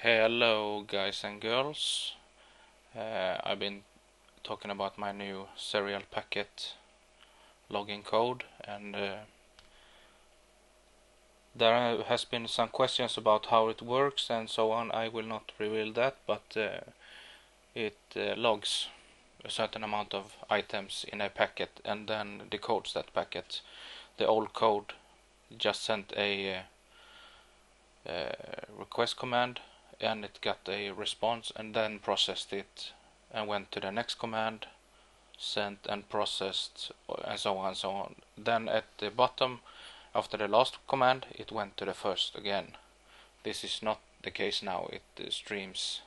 Hello guys and girls. I've been talking about my new serial packet login code, and there has been some questions about how it works and so on. I will not reveal that, but it logs a certain amount of items in a packet and then decodes that packet. The old code just sent a request command, and it got a response and then processed it and went to the next command, sent and processed, and so on and so on. Then at the bottom, after the last command, it went to the first again. This is not the case now. It streams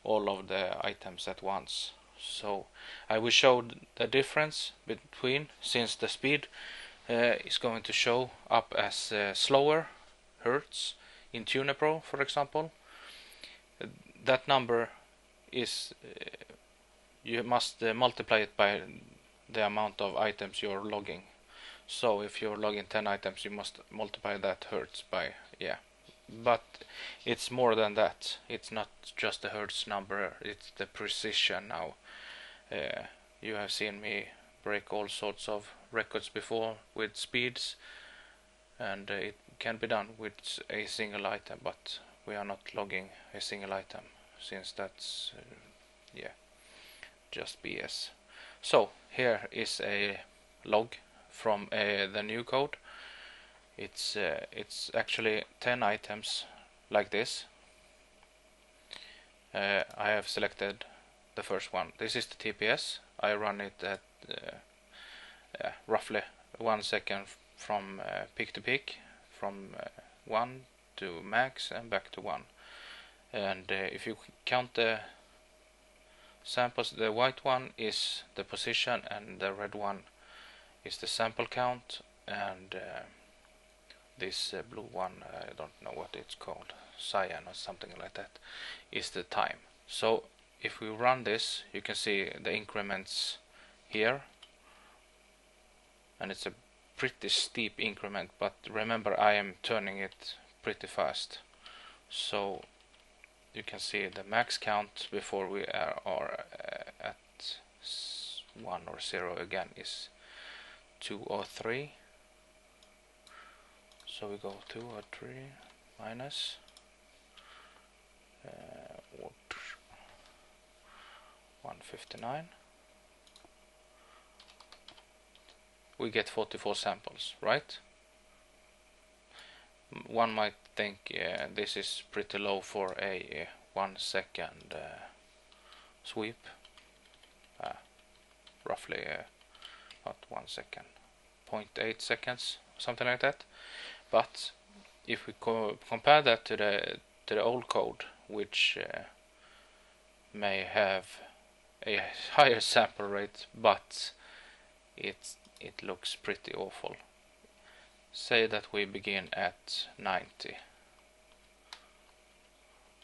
all of the items at once. So I will show the difference between, since the speed is going to show up as slower hertz in Tuner Pro, for example. That number is you must multiply it by the amount of items you're logging. So if you're logging 10 items, you must multiply that hertz by, but it's more than that. It's not just the hertz number, it's the precision now. You have seen me break all sorts of records before with speeds, and it can be done with a single item, but we are not logging a single item, since that's just BS. So here is a log from the new code. It's actually 10 items like this. I have selected the first one. This is the TPS. I run it at roughly 1 second from peak to peak, from 1 to max and back to 1. And if you count the samples, the white one is the position and the red one is the sample count, and this blue one, I don't know what it's called, cyan or something like that, is the time. So if we run this, you can see the increments here, and it's a pretty steep increment, but remember I am turning it pretty fast. So you can see the max count before we are at 1 or 0 again is 2 or 3. So we go 2 or 3 minus 159. We get 44 samples, right? One might think this is pretty low for a 1 second sweep. Roughly not 1 second, 0.8 seconds, something like that. But if we compare that to the old code, which may have a higher sample rate, but it looks pretty awful. Say that we begin at 90,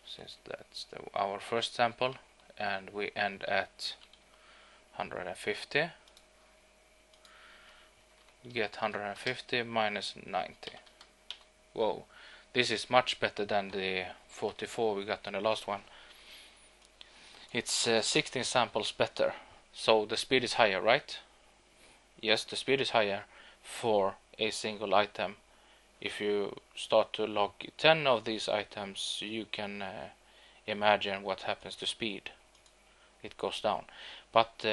since that's our first sample, and we end at 150. We get 150 minus 90. Whoa, this is much better than the 44 we got on the last one. It's 16 samples better, so the speed is higher, right? Yes, the speed is higher for a single item. If you start to log 10 of these items, you can imagine what happens to speed. It goes down. But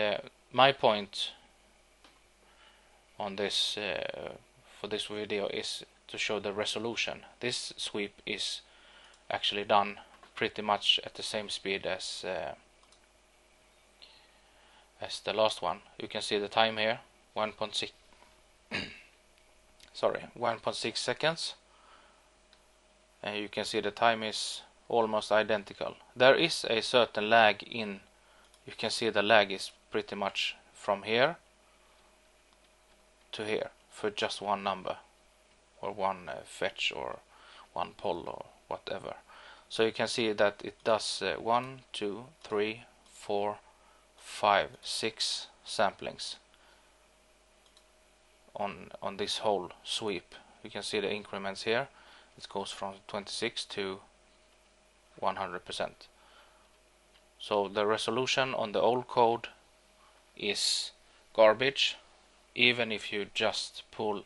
my point on this for this video is to show the resolution. This sweep is actually done pretty much at the same speed as the last one. You can see the time here, 1.6 1.6 seconds, and you can see the time is almost identical. There is a certain lag in, you can see the lag is pretty much from here to here for just one number, or one fetch, or one poll, or whatever. So you can see that it does 1, 2, 3, 4, 5, 6 samplings on this whole sweep. You can see the increments here. It goes from 26 to 100%. So the resolution on the old code is garbage, even if you just pull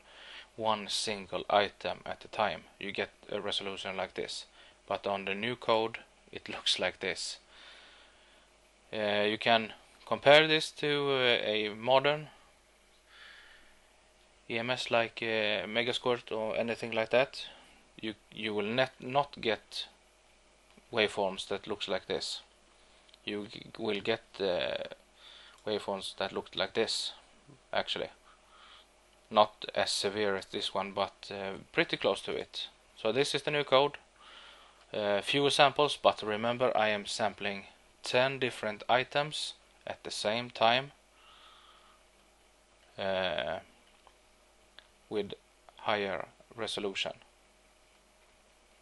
one single item at a time. You get a resolution like this. But on the new code, it looks like this. You can compare this to a modern EMS like Megasquirt or anything like that. You will not get waveforms that looks like this. You will get waveforms that look like this, actually. Not as severe as this one, but pretty close to it. So this is the new code. Fewer samples, but remember I am sampling 10 different items at the same time with higher resolution.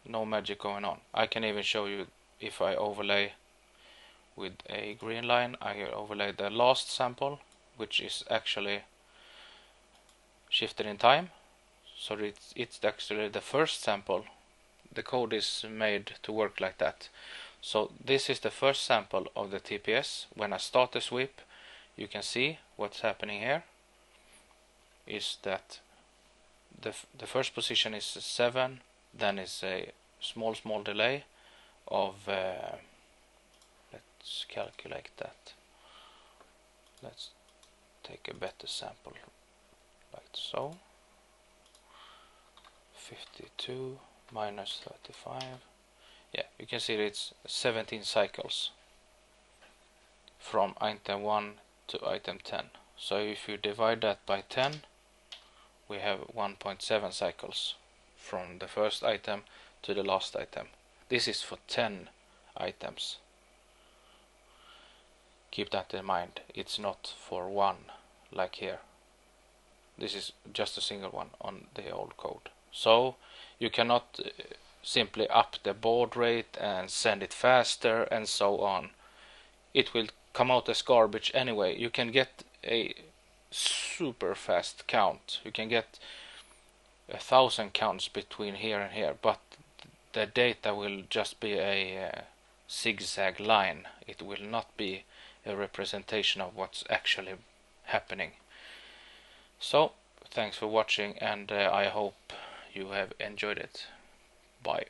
No magic going on. I can even show you if I overlay with a green line. I overlay the last sample, which is actually shifted in time, so it's actually the first sample. The code is made to work like that. So this is the first sample of the TPS. When I start the sweep, you can see what's happening here is that the first position is 7, then is a small delay of let's calculate that. Let's take a better sample like so. 52 minus 35. Yeah, you can see it's 17 cycles from item 1 to item 10. So if you divide that by 10, we have 1.7 cycles from the first item to the last item. This is for 10 items. Keep that in mind. It's not for one like here. This is just a single one on the old code. So you cannot simply up the baud rate and send it faster and so on. It will come out as garbage anyway. You can get a super fast count. You can get 1,000 counts between here and here, but the data will just be a zigzag line. It will not be a representation of what's actually happening. So thanks for watching, and I hope you have enjoyed it. Bye.